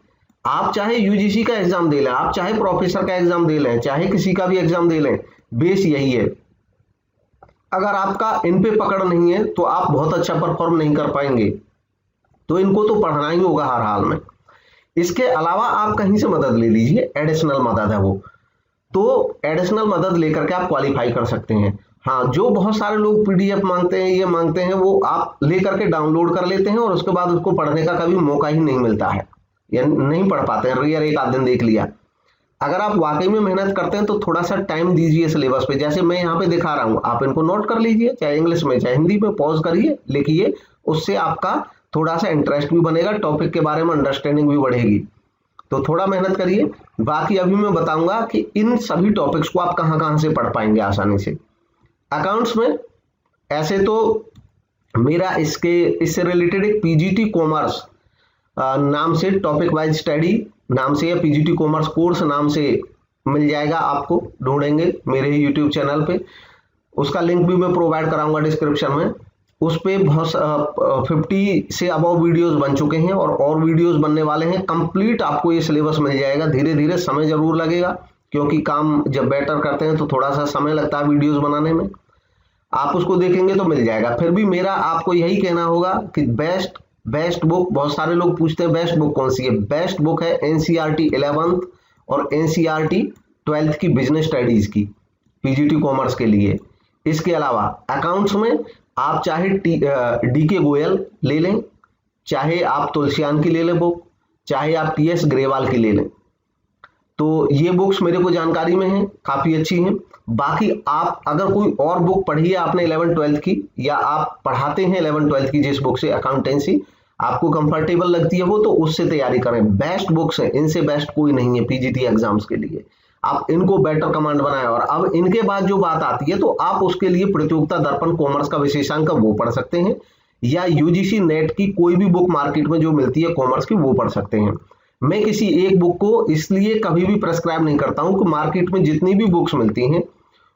आप चाहे यूजीसी का एग्जाम दे लें, आप चाहे प्रोफेसर का एग्जाम दे लें, चाहे किसी का भी एग्जाम दे लें, बेस यही है। अगर आपका इन पे पकड़ नहीं है तो आप बहुत अच्छा परफॉर्म नहीं कर पाएंगे, तो इनको तो पढ़ना ही होगा हर हाल में। इसके अलावा आप कहीं से मदद ले लीजिए, एडिशनल मदद है वो, तो एडिशनल मदद लेकर के आप क्वालिफाई कर सकते हैं। हाँ, जो बहुत सारे लोग पीडीएफ मांगते हैं, ये मांगते हैं, वो आप लेकर के डाउनलोड कर लेते हैं और उसके बाद उसको पढ़ने का कभी मौका ही नहीं मिलता है या नहीं पढ़ पाते हैं, रेयर एक आध दिन देख लिया। अगर आप वाकई में मेहनत करते हैं तो थोड़ा सा टाइम दीजिए सिलेबस पे, जैसे मैं यहाँ पे दिखा रहा हूँ, आप इनको नोट कर लीजिए, चाहे इंग्लिश में चाहे हिंदी में, पॉज करिए, लिखिए, उससे आपका थोड़ा सा इंटरेस्ट भी बनेगा, टॉपिक के बारे में अंडरस्टैंडिंग भी बढ़ेगी। तो थोड़ा मेहनत करिए। बाकी अभी मैं बताऊंगा कि इन सभी टॉपिक्स को आप कहां कहां से पढ़ पाएंगे आसानी से। अकाउंट्स में ऐसे तो मेरा इससे रिलेटेड एक पीजीटी कॉमर्स नाम से, टॉपिक वाइज स्टडी नाम से, या पीजीटी कॉमर्स कोर्स नाम से मिल जाएगा, आपको ढूंढेंगे मेरे यूट्यूब चैनल पे, उसका लिंक भी मैं प्रोवाइड कराऊंगा डिस्क्रिप्शन में। उस पे बहुत 50 से अबव वीडियोस बन चुके हैं और वीडियोस बनने वाले हैं। कंप्लीट आपको ये सिलेबस मिल जाएगा। धीरे धीरे समय जरूर लगेगा, क्योंकि काम जब बेटर करते हैं तो थोड़ा सा समय लगता है वीडियोस बनाने में। आप उसको देखेंगे तो मिल जाएगा। फिर भी मेरा आपको यही कहना होगा कि बेस्ट बुक, बहुत सारे लोग पूछते हैं बेस्ट बुक कौन सी है। बेस्ट बुक है एनसीईआरटी 11th और एनसीईआरटी 12th की बिजनेस स्टडीज की, पीजीटी कॉमर्स के लिए। इसके अलावा अकाउंट्स में आप चाहे डीके गोयल ले लें, चाहे आप तुलसियान की ले लें बुक, चाहे आप टीएस ग्रेवाल की ले लें, तो ये बुक्स मेरे को जानकारी में हैं, काफी अच्छी हैं। बाकी आप अगर कोई और बुक पढ़ी है आपने 11th-12th की, या आप पढ़ाते हैं 11th-12th की जिस बुक से अकाउंटेंसी आपको कंफर्टेबल लगती है वो, तो उससे तैयारी करें। बेस्ट बुक्स हैं, इनसे बेस्ट कोई नहीं है पीजीटी एग्जाम्स के लिए। आप इनको बेटर कमांड बनाएं। और अब इनके बाद जो बात आती है तो आप उसके लिए प्रतियोगिता दर्पण कॉमर्स का विशेषांक वो पढ़ सकते हैं, या यूजीसी नेट की कोई भी बुक मार्केट में जो मिलती है कॉमर्स की वो पढ़ सकते हैं। मैं किसी एक बुक को इसलिए कभी भी प्रेस्क्राइब नहीं करता हूं कि मार्केट में जितनी भी बुक्स मिलती हैं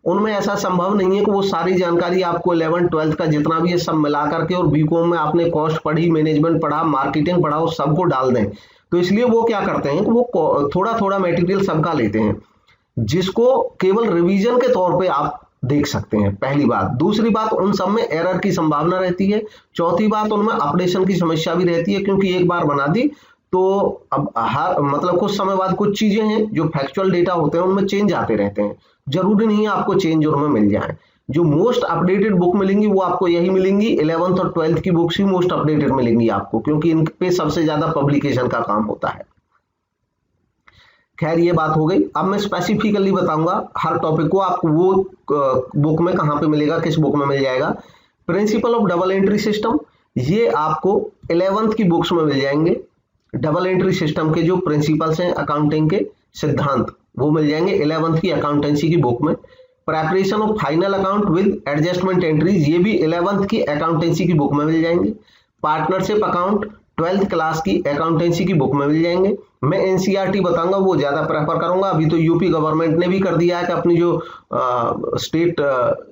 उनमें ऐसा संभव नहीं है कि वो सारी जानकारी आपको 11th-12th का जितना भी है सब मिला करके, और बीकॉम में आपने कॉस्ट पढ़ी, मैनेजमेंट पढ़ा, मार्केटिंग पढ़ा, उस सबको डाल दें। तो इसलिए वो क्या करते हैं कि वो थोड़ा थोड़ा मटेरियल सबका लेते हैं, जिसको केवल रिवीजन के तौर पे आप देख सकते हैं। पहली बात। दूसरी बात, उन सब में एरर की संभावना रहती है। चौथी बात, उनमें अपडेशन की समस्या भी रहती है, क्योंकि एक बार बना दी तो अब मतलब कुछ समय बाद कुछ चीजें हैं जो फैक्चुअल डेटा होते हैं उनमें चेंज आते रहते हैं। जरूरी नहीं है आपको चेंज उनमें मिल जाए। जो मोस्ट अपडेटेड बुक मिलेंगी वो आपको यही मिलेंगी, 11th और 12th की बुक्स ही मोस्ट अपडेटेड मिलेंगी आपको, क्योंकि इन पे सबसे ज्यादा पब्लिकेशन का काम होता है। खैर, ये बात हो गई। अब मैं स्पेसिफिकली बताऊंगा हर टॉपिक को आपको वो बुक में कहां पे मिलेगा, किस बुक में मिल जाएगा। Principle of double entry system, ये आपको 11th की बुक्स में मिल जाएंगे। डबल एंट्री सिस्टम के जो प्रिंसिपल्स हैं, अकाउंटिंग के सिद्धांत, वो मिल जाएंगे 11th की अकाउंटेंसी की बुक में। Preparation of final account with adjustment entries, ये भी 11th की अकाउंटेंसी की बुक में मिल जाएंगे। पार्टनरशिप अकाउंट, 12th क्लास की अकाउंटेंसी की बुक में मिल जाएंगे। मैं एनसीईआरटी बताऊंगा, वो ज्यादा प्रेफर करूंगा। अभी तो यूपी गवर्नमेंट ने भी कर दिया है कि अपनी जो स्टेट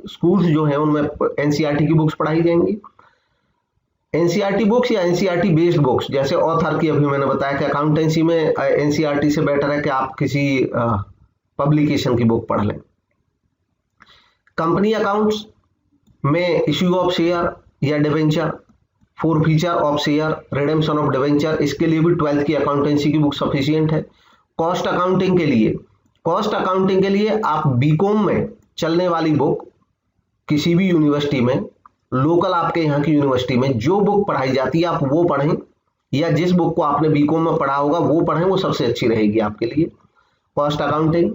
स्कूल्स जो हैं उनमें एनसीईआरटी की बुक्स पढ़ाई जाएंगी। एनसीईआरटी बुक्स या एनसीईआरटी बेस्ड बुक्स, जैसे ऑथर की अभी मैंने बताया कि अकाउंटेंसी में एनसीईआरटी से बेटर है कि आप किसी पब्लिकेशन की बुक पढ़ लें। कंपनी अकाउंट्स में इश्यू ऑफ शेयर या debenture, forfeiture of share, redemption of debenture, इसके लिए भी 12th की अकाउंटेंसी की बुक सफिशिएंट है। कॉस्ट अकाउंटिंग के लिए आप बीकॉम में चलने वाली बुक किसी भी यूनिवर्सिटी में, लोकल आपके यहाँ की यूनिवर्सिटी में जो बुक पढ़ाई जाती है आप वो पढ़ें, या जिस बुक को आपने बीकॉम में पढ़ा होगा वो पढ़ें, वो सबसे अच्छी रहेगी आपके लिए। कॉस्ट अकाउंटिंग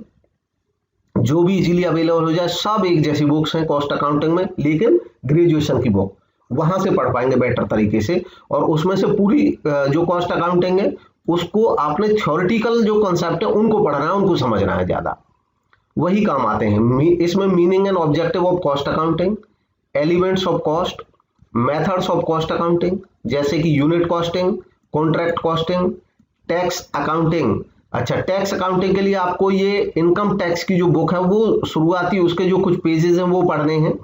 जो भी इजीली अवेलेबल हो जाए, सब एक जैसी बुक्स हैं कॉस्ट अकाउंटिंग में, लेकिन ग्रेजुएशन की बुक वहां से पढ़ पाएंगे बेटर तरीके से। और उसमें से पूरी जो कॉस्ट अकाउंटिंग है उसको आपने थ्योरेटिकल जो कॉन्सेप्ट है उनको पढ़ना है, उनको समझना है ज्यादा, वही काम आते हैं। इसमें meaning and objective of cost accounting, elements of cost, methods of cost accounting जैसे कि unit costing, contract costing, tax accounting. अच्छा, टैक्स अकाउंटिंग के लिए आपको ये इनकम टैक्स की जो बुक है वो शुरुआती उसके जो कुछ पेजेस हैं वो पढ़ने हैं।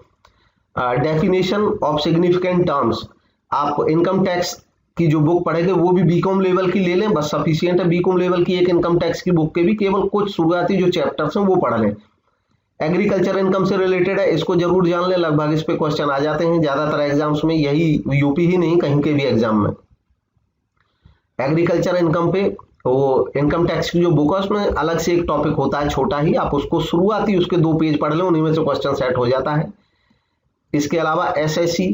डेफिनेशन ऑफ सिग्निफिकेंट टर्म्स, आप इनकम टैक्स की जो बुक पढ़ेंगे वो भी बीकॉम लेवल की ले लें, बस सफिशिएंट है। बीकॉम लेवल की एक इनकम टैक्स की बुक के भी केवल कुछ शुरुआती जो चैप्टर्स हैं वो पढ़ लें। एग्रीकल्चर इनकम से रिलेटेड है, इसको जरूर जान लें, लगभग इस पे क्वेश्चन आ जाते हैं ज्यादातर एग्जाम्स में, यही यूपी ही नहीं कहीं के भी एग्जाम में। एग्रीकल्चर इनकम पे वो इनकम टैक्स की जो बुक है उसमें अलग से एक टॉपिक होता है छोटा ही, आप उसको शुरुआती उसके 2 पेज पढ़ लें, उन्हीं में से क्वेश्चन सेट हो जाता है। इसके अलावा SSC,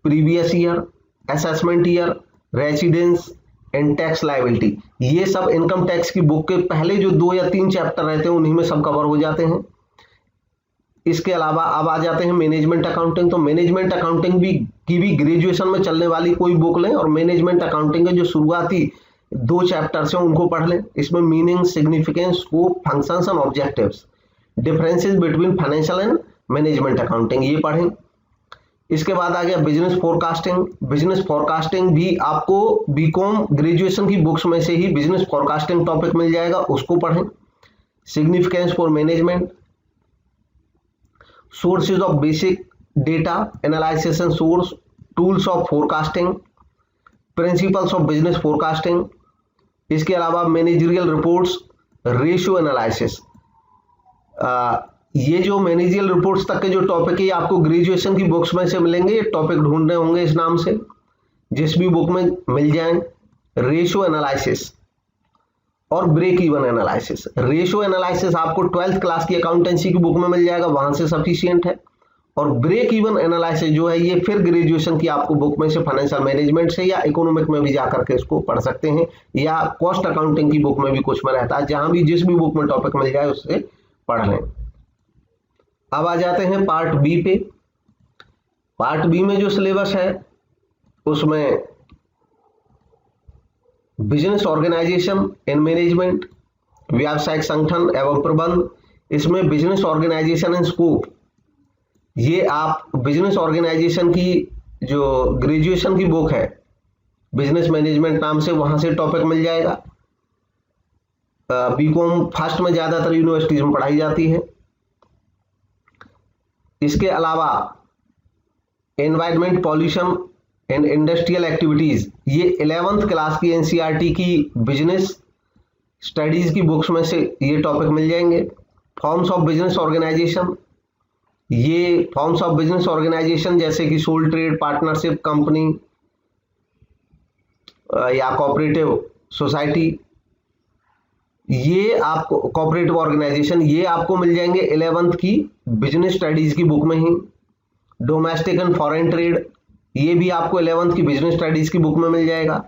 previous year, assessment year, residence and tax liability, ये सब इनकम टैक्स की बुक के पहले जो 2 या 3 चैप्टर रहते हैं उन्हीं में सब कवर हो जाते हैं। इसके अलावा अब आ जाते हैं मैनेजमेंट अकाउंटिंग। तो मैनेजमेंट अकाउंटिंग की भी ग्रेजुएशन में चलने वाली कोई बुक लें और मैनेजमेंट अकाउंटिंग के जो शुरुआती 2 चैप्टर्स हैं उनको पढ़ लें। इसमें meaning, significance, scope, functions and objectives, differences between financial and management accounting, ये पढ़ें। इसके बाद आ गया बिजनेस फोरकास्टिंग। बिजनेस फोरकास्टिंग भी आपको बीकॉम ग्रेजुएशन की बुक्स में से ही बिजनेस फोरकास्टिंग टॉपिक मिल जाएगा, उसको पढ़ें। Significance for management, sources of basic data analysis and source, tools of forecasting, principles of business forecasting. इसके अलावा मैनेजरियल रिपोर्ट्स, रेशियो एनालिसिस, ये जो मैनेजरियल रिपोर्ट्स तक के जो टॉपिक है आपको ग्रेजुएशन की बुक्स में से मिलेंगे, ये टॉपिक ढूंढने होंगे इस नाम से, जिस भी बुक में मिल जाएं। रेशियो एनालिसिस और break even analysis. Ratio analysis आपको 12th क्लास की अकाउंटेंसी की बुक में मिल जाएगा, वहां से सफिशिएंट है। और ब्रेक इवन एनालिसिस जो है ये फिर ग्रेजुएशन की आपको बुक में से फाइनेंशियल मैनेजमेंट से या इकोनॉमिक में भी जाकर के इसको पढ़ सकते हैं, या कॉस्ट अकाउंटिंग की बुक में भी कुछ में रहता है, जहां भी जिस भी बुक में टॉपिक मिल जाए उससे पढ़ लें। अब आ जाते हैं पार्ट बी पे। पार्ट बी में जो सिलेबस है उसमें बिजनेस ऑर्गेनाइजेशन एंड मैनेजमेंट, व्यावसायिक संगठन एवं प्रबंध, इसमें बिजनेस ऑर्गेनाइजेशन एंड स्कोप, ये आप बिजनेस ऑर्गेनाइजेशन की जो ग्रेजुएशन की बुक है बिजनेस मैनेजमेंट नाम से, वहां से टॉपिक मिल जाएगा। बीकॉम फर्स्ट में ज्यादातर यूनिवर्सिटीज में पढ़ाई जाती है। इसके अलावा environment, pollution and industrial activities, ये 11th क्लास की एनसीईआरटी की बिजनेस स्टडीज की बुक्स में से ये टॉपिक मिल जाएंगे। फॉर्म्स ऑफ बिजनेस ऑर्गेनाइजेशन, ये फॉर्म्स ऑफ बिजनेस ऑर्गेनाइजेशन जैसे कि सोल ट्रेड, पार्टनरशिप कंपनी या कोऑपरेटिव सोसाइटी, ये आपको कोऑपरेटिव ऑर्गेनाइजेशन, ये आपको मिल जाएंगे 11th की बिजनेस स्टडीज की बुक में ही। डोमेस्टिक एंड फॉरेन ट्रेड, ये भी आपको 11th की बिजनेस स्टडीज की बुक में मिल जाएगा।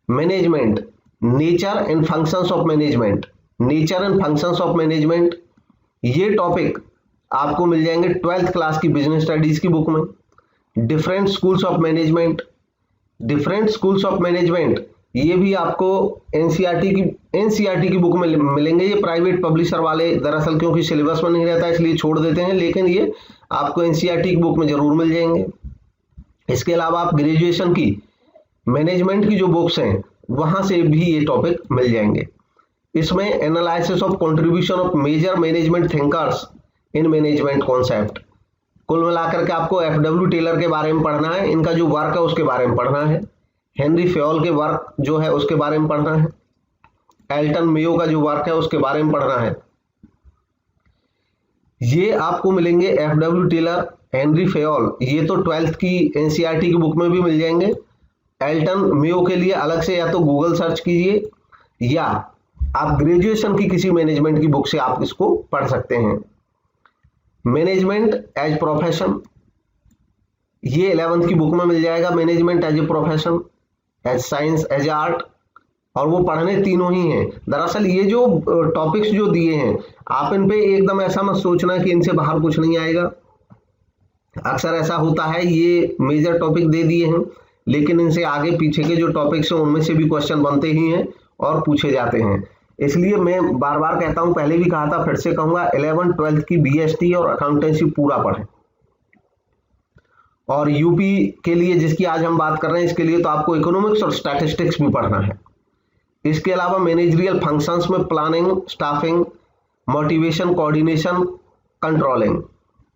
Management, nature and functions of management, nature and functions of management, ये टॉपिक आपको मिल जाएंगे 12th क्लास की बिजनेस स्टडीज की बुक में। Different schools of management, different schools of management, ये भी आपको एनसीईआरटी की बुक में मिलेंगे। ये प्राइवेट पब्लिशर वाले दरअसल क्योंकि सिलेबस में नहीं रहता इसलिए छोड़ देते हैं, लेकिन ये आपको एनसीईआरटी की बुक में जरूर मिल जाएंगे। इसके अलावा आप ग्रेजुएशन की मैनेजमेंट की जो बुक्स हैं वहां से भी ये टॉपिक मिल जाएंगे। इसमें analysis of contribution of major management thinkers in management concept, कुल मिलाकर के आपको एफडब्ल्यू टेलर के बारे में पढ़ना है, इनका जो वर्क है उसके बारे में पढ़ना है, हेनरी फेयोल के वर्क जो है उसके बारे में पढ़ना है, एल्टन मेयो का जो वर्क है उसके बारे में पढ़ना है। ये आपको मिलेंगे एफडब्ल्यू टेलर, हेनरी फेयोल, ये तो 12th की एनसीईआरटी की बुक में भी मिल जाएंगे। एल्टन मेयो के लिए अलग से या तो गूगल सर्च कीजिए या आप ग्रेजुएशन की किसी मैनेजमेंट की बुक से आप इसको पढ़ सकते हैं। मैनेजमेंट एज प्रोफेशन, ये 11th की बुक में मिल जाएगा, management as a profession, as science, as art, और वो पढ़ने तीनों ही हैं। दरअसल ये जो टॉपिक्स जो दिए हैं आप इन पे एकदम ऐसा मत सोचना कि इनसे बाहर कुछ नहीं आएगा। अक्सर ऐसा होता है, ये मेजर टॉपिक दे दिए हैं लेकिन इनसे आगे पीछे के जो टॉपिक्स हैं उनमें से भी क्वेश्चन बनते ही हैं और पूछे जाते हैं। इसलिए मैं बार बार कहता हूं, पहले भी कहा था, फिर से कहूंगा, 11th 12th की बीएसटी और अकाउंटेंसी पूरा पढ़ें। और यूपी के लिए जिसकी आज हम बात कर रहे हैं, इसके लिए तो आपको इकोनॉमिक्स और स्टैटिस्टिक्स भी पढ़ना है। इसके अलावा मैनेजरियल फंक्शंस में planning, staffing, motivation, coordination, controlling,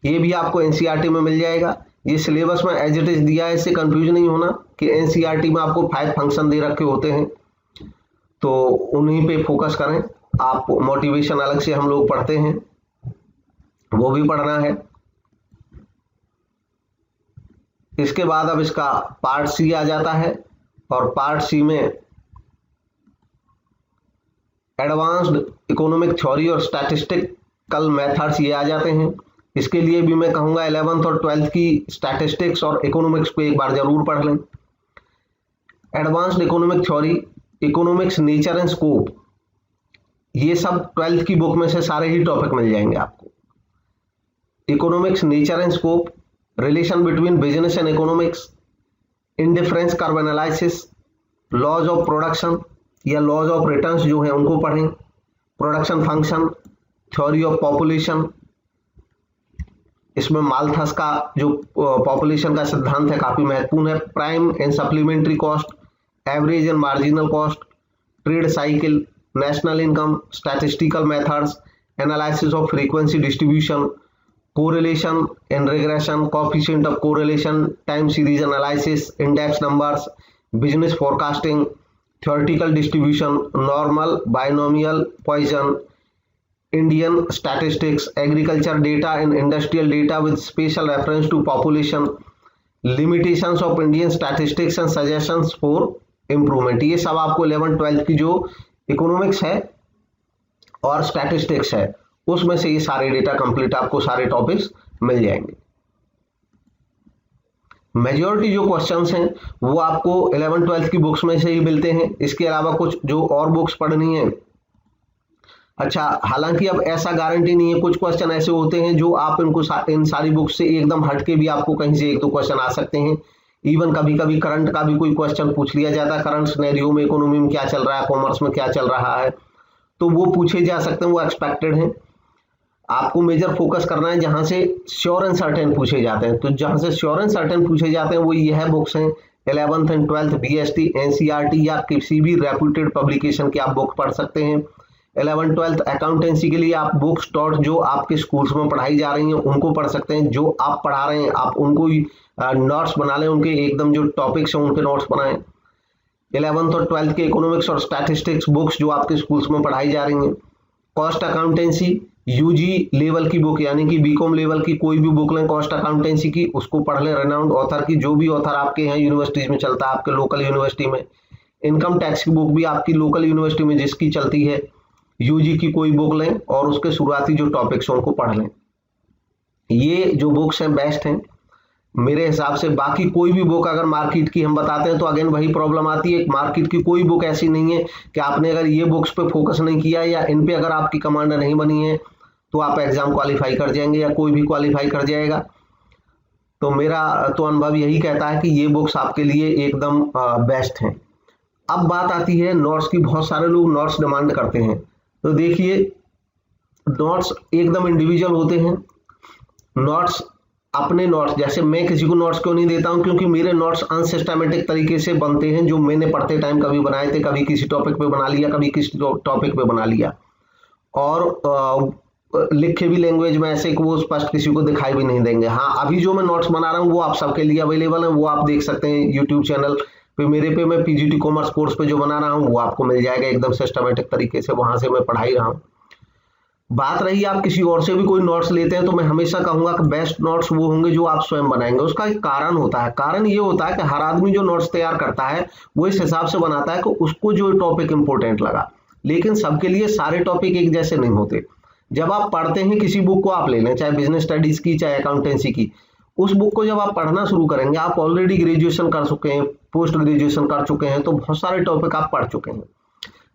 ये भी आपको एनसीईआरटी में मिल जाएगा। ये सिलेबस में एज इट इज दिया है, इससे कंफ्यूज नहीं होना कि एनसीईआरटी में आपको 5 फंक्शन दे रखे होते हैं तो उन्हीं पे फोकस करें। आप मोटिवेशन अलग से हम लोग पढ़ते हैं, वो भी पढ़ना है। इसके बाद अब इसका पार्ट सी आ जाता है और पार्ट सी में एडवांस्ड इकोनॉमिक थ्योरी और स्टैटिस्टिकल मेथड्स ये आ जाते हैं। इसके लिए भी मैं कहूंगा 11th और 12th की स्टैटिस्टिक्स और इकोनॉमिक्स को एक बार जरूर पढ़ लें। Advanced economic theory, economics nature and scope, ये सब 12th की बुक में से सारे ही टॉपिक मिल जाएंगे आपको। Economics nature and scope, relation between business and economics, indifference curve analysis, laws of production या लॉज ऑफ रिटर्न्स जो है उनको पढ़ें, production function, theory of population, इसमें माल्थस का जो पॉपुलेशन का सिद्धांत है काफी महत्वपूर्ण है, prime and supplementary cost, average and marginal cost, trade cycle, national income, statistical methods, analysis of frequency distribution, correlation and regression, coefficient of correlation, time series analysis, index numbers, business forecasting, theoretical distribution, normal, binomial, Poisson, Indian statistics, agriculture data and industrial data with special reference to population, limitations of Indian statistics and suggestions for improvement। ये सब आपको 11th 12th की जो economics है और statistics है उसमें से ये सारे डेटा कंप्लीट आपको सारे टॉपिक्स मिल जाएंगे। मेजॉरिटी जो क्वेश्चंस हैं वो आपको 11th 12th की बुक्स में से ही मिलते हैं। इसके अलावा कुछ जो और बुक्स पढ़नी है, अच्छा हालांकि अब ऐसा गारंटी नहीं है, कुछ क्वेश्चन ऐसे होते हैं जो आप इनको इन सारी बुक्स से एकदम हटके भी आपको कहीं से एक दो क्वेश्चन आ सकते हैं। इवन कभी कभी करंट का भी कोई क्वेश्चन पूछ लिया जाता है, करंट सिनेरियो में इकोनॉमी में क्या चल रहा है, कॉमर्स में क्या चल रहा है, तो वो पूछे जा सकते हैं, वो एक्सपेक्टेड हैं। आपको मेजर फोकस करना है जहां से श्योर एंड सर्टेन पूछे जाते हैं, तो जहां से श्योर एंड सर्टेन पूछे जाते हैं वो यह बुक्स हैं 11th and 12th BST, NCERT या किसी भी रेप्यूटेड पब्लिकेशन की आप बुक पढ़ सकते हैं। 11th 12th अकाउंटेंसी के लिए आप बुक्स डॉट जो आपके स्कूल्स में पढ़ाई जा रही हैं उनको पढ़ सकते हैं, जो आप पढ़ा रहे हैं आप उनको नोट्स बना लें, उनके एकदम जो टॉपिक्स हैं उनके नोट्स बनाएं। 11th और 12th के इकोनॉमिक्स और स्टैटिस्टिक्स बुक्स जो आपके स्कूल्स में पढ़ाई जा रही हैं। कॉस्ट अकाउंटेंसी यूजी लेवल की बुक यानी कि बीकॉम लेवल की कोई भी बुक लें कॉस्ट अकाउंटेंसी की, उसको पढ़ लें रेनाउंड ऑथर की, जो भी ऑथर आपके यहाँ यूनिवर्सिटीज में चलता है, आपके लोकल यूनिवर्सिटी में। इनकम टैक्स की बुक भी आपकी लोकल यूनिवर्सिटी में जिसकी चलती है, यूजी की कोई बुक लें और उसके शुरुआती जो टॉपिक्स हैं उनको पढ़ लें। ये जो बुक्स हैं बेस्ट हैं मेरे हिसाब से। बाकी कोई भी बुक अगर मार्केट की हम बताते हैं तो अगेन वही प्रॉब्लम आती है, मार्केट की कोई बुक ऐसी नहीं है कि आपने अगर ये बुक्स पे फोकस नहीं किया या इन पे अगर आपकी कमांड नहीं बनी है तो आप एग्जाम क्वालिफाई कर जाएंगे या कोई भी क्वालिफाई कर जाएगा। तो मेरा तो अनुभव यही कहता है कि ये बुक्स आपके लिए एकदम बेस्ट हैं। अब बात आती है नोट्स की। बहुत सारे लोग नोट्स डिमांड करते हैं, तो देखिए नोट्स एकदम इंडिविजुअल होते हैं। नोट्स अपने नोट्स, जैसे मैं किसी को नोट्स क्यों नहीं देता हूं, क्योंकि मेरे नोट्स अनसिस्टमेटिक तरीके से बनते हैं, जो मैंने पढ़ते टाइम कभी बनाए थे, कभी किसी टॉपिक पे बना लिया, कभी किसी टॉपिक पे बना लिया, और लिखे भी लैंग्वेज में ऐसे कि वो स्पष्ट किसी को दिखाई भी नहीं देंगे। हाँ, अभी जो मैं नोट्स बना रहा हूँ वो आप सबके लिए अवेलेबल है, वो आप देख सकते हैं यूट्यूब चैनल पे मेरे पे। मैं पीजीटी कॉमर्स कोर्स पे जो बना रहा हूँ वो आपको मिल जाएगा एकदम सिस्टमेटिक तरीके से, वहां से मैं पढ़ाई रहा हूँ। बात रही आप किसी और से भी कोई नोट्स लेते हैं, तो मैं हमेशा कहूंगा कि बेस्ट नोट्स वो होंगे जो आप स्वयं बनाएंगे। उसका एक कारण होता है, कारण ये होता है कि हर आदमी जो नोट्स तैयार करता है वो इस हिसाब से बनाता है कि उसको जो टॉपिक इंपॉर्टेंट लगा, लेकिन सबके लिए सारे टॉपिक एक जैसे नहीं होते। जब आप पढ़ते हैं किसी बुक को, आप ले लें चाहे बिजनेस स्टडीज की चाहे अकाउंटेंसी की, उस बुक को जब आप पढ़ना शुरू करेंगे, आप ऑलरेडी ग्रेजुएशन कर चुके हैं, पोस्ट ग्रेजुएशन कर चुके हैं, तो बहुत सारे टॉपिक आप पढ़ चुके हैं।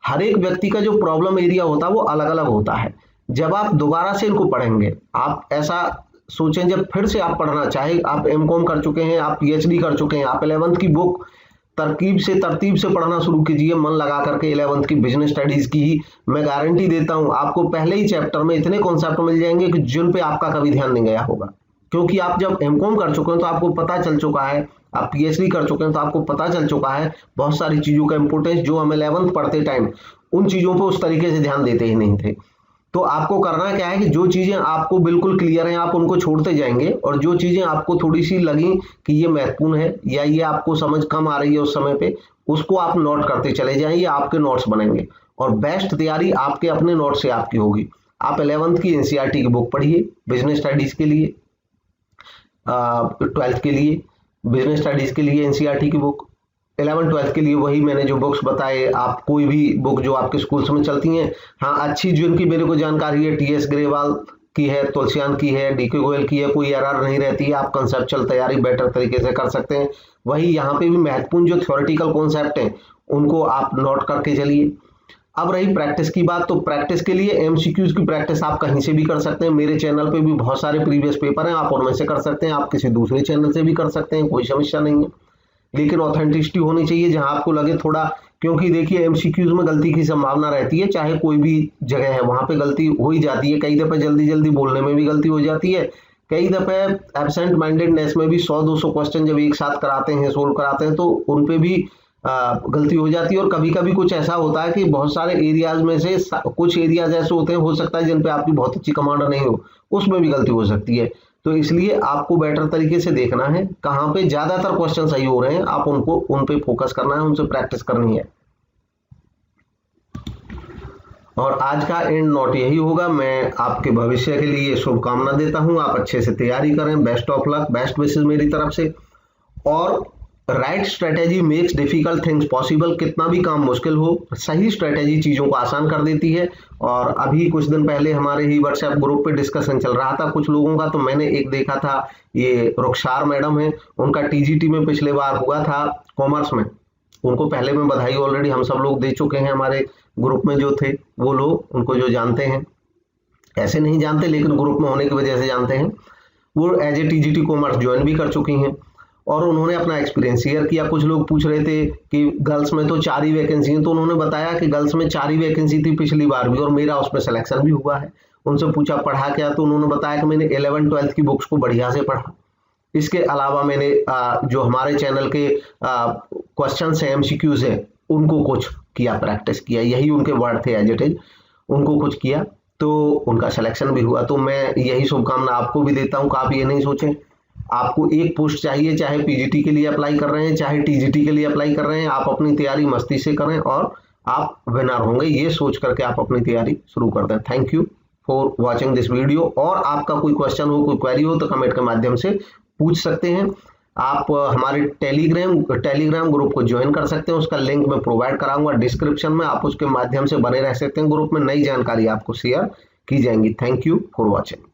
हर एक व्यक्ति का जो प्रॉब्लम एरिया होता है वो अलग अलग होता है। जब आप दोबारा से इनको पढ़ेंगे, आप ऐसा सोचें जब फिर से आप पढ़ना, चाहे आप एमकॉम कर चुके हैं, आप पीएचडी कर चुके हैं, आप 11th की बुक तरतीब से पढ़ना शुरू कीजिए, मन लगा करके 11th की बिजनेस स्टडीज की ही। मैं गारंटी देता हूं आपको पहले ही चैप्टर में इतने कॉन्सेप्ट मिल जाएंगे कि जिन पे आपका कभी ध्यान नहीं गया होगा, क्योंकि आप जब एमकॉम कर चुके हैं तो आपको पता चल चुका है, आप पीएचडी कर चुके हैं तो आपको पता चल चुका है बहुत सारी चीजों का इंपोर्टेंस, जो हम 11th पढ़ते टाइम उन चीजों पर उस तरीके से ध्यान देते ही नहीं थे। तो आपको करना क्या है कि जो चीजें आपको बिल्कुल क्लियर हैं आप उनको छोड़ते जाएंगे, और जो चीजें आपको थोड़ी सी लगी कि ये महत्वपूर्ण है या ये आपको समझ कम आ रही है उस समय पे, उसको आप नोट करते चले जाएं, ये आपके नोट्स बनेंगे। और बेस्ट तैयारी आपके अपने नोट्स से आपकी होगी। आप 11th की एनसीईआरटी की बुक पढ़िए बिजनेस स्टडीज के लिए, 12th के लिए बिजनेस स्टडीज के लिए एनसीईआरटी की बुक, 11th 12th के लिए वही मैंने जो बुक्स बताए, आप कोई भी बुक जो आपके स्कूल्स में चलती हैं। हाँ, अच्छी जिनकी मेरे को जानकारी है, टीएस ग्रेवाल की है, तुलसियान की है, डीके गोयल की है, कोई एरर नहीं रहती है, आप कंसेप्चुअल तैयारी बेटर तरीके से कर सकते हैं। वही यहाँ पे भी महत्वपूर्ण जो थ्योरेटिकल कॉन्सेप्ट हैं उनको आप नोट करके चलिए। अब रही प्रैक्टिस की बात, तो प्रैक्टिस के लिए एमसीक्यूज की प्रैक्टिस आप कहीं से भी कर सकते हैं। मेरे चैनल पे भी बहुत सारे प्रीवियस पेपर हैं, आप उनमें से कर सकते हैं, आप किसी दूसरे चैनल से भी कर सकते हैं, कोई समस्या नहीं है, लेकिन ऑथेंटिसिटी होनी चाहिए जहां आपको लगे थोड़ा, क्योंकि देखिए एमसीक्यूज में गलती की संभावना रहती है, चाहे कोई भी जगह है वहां पे गलती हो ही जाती है। कई दफे जल्दी जल्दी बोलने में भी गलती हो जाती है, कई दफे एब्सेंट माइंडेडनेस में भी 100-200 क्वेश्चन जब एक साथ कराते हैं, सोल्व कराते हैं, तो उन पे भी गलती हो जाती है। और कभी कभी कुछ ऐसा होता है कि बहुत सारे एरियाज में से कुछ एरियाज ऐसे होते हैं, हो सकता है जिन पे आपकी बहुत अच्छी कमांड नहीं हो, उसमें भी गलती हो सकती है। तो इसलिए आपको बेटर तरीके से देखना है कहाँ पे ज्यादातर क्वेश्चन सही हो रहे हैं, आप उन पे फोकस करना है, उनसे प्रैक्टिस करनी है। और आज का एंड नोट यही होगा, मैं आपके भविष्य के लिए शुभकामना देता हूं, आप अच्छे से तैयारी करें, best of luck, best wishes मेरी तरफ से। और right strategy makes difficult things possible, कितना भी काम मुश्किल हो, सही स्ट्रेटेजी चीजों को आसान कर देती है। और अभी कुछ दिन पहले हमारे ही व्हाट्सएप ग्रुप पे डिस्कशन चल रहा था कुछ लोगों का, तो मैंने एक देखा था, ये रुखसार मैडम है, उनका टीजीटी में पिछले बार हुआ था कॉमर्स में, उनको पहले में बधाई ऑलरेडी हम सब लोग दे चुके हैं, हमारे ग्रुप में जो थे वो लोग उनको जो जानते हैं, ऐसे नहीं जानते लेकिन ग्रुप में होने की वजह से जानते हैं, वो as a TGT commerce join भी कर चुकी हैं और उन्होंने अपना एक्सपीरियंस शेयर किया। कुछ लोग पूछ रहे थे कि गर्ल्स में तो 4 ही वैकेंसी है, तो उन्होंने बताया कि गर्ल्स में 4 ही वैकेंसी थी पिछली बार भी और मेरा उसमें सिलेक्शन भी हुआ है। उनसे पूछा पढ़ा क्या, तो उन्होंने बताया कि मैंने 11-12 की बुक्स को बढ़िया से पढ़ा, इसके अलावा मैंने जो हमारे चैनल के क्वेश्चन है, एमसीक्यूज है, उनको कुछ किया, प्रैक्टिस किया, यही उनके वर्ड थे एज इट इज, उनको कुछ किया तो उनका सिलेक्शन भी हुआ। तो मैं यही शुभकामना आपको भी देता हूं कि आप ये नहीं सोचें आपको एक पोस्ट चाहिए, चाहे पीजीटी के लिए अप्लाई कर रहे हैं चाहे टीजीटी के लिए अप्लाई कर रहे हैं, आप अपनी तैयारी मस्ती से करें और आप विनर होंगे, ये सोच करके आप अपनी तैयारी शुरू कर दें। Thank you for watching this video. और आपका कोई क्वेश्चन हो, कोई क्वेरी हो तो कमेंट के माध्यम से पूछ सकते हैं। आप हमारे टेलीग्राम ग्रुप को ज्वाइन कर सकते हैं, उसका लिंक मैं प्रोवाइड कराऊंगा डिस्क्रिप्शन में, आप उसके माध्यम से बने रह सकते हैं। ग्रुप में नई जानकारी आपको शेयर की जाएंगी। Thank you for watching.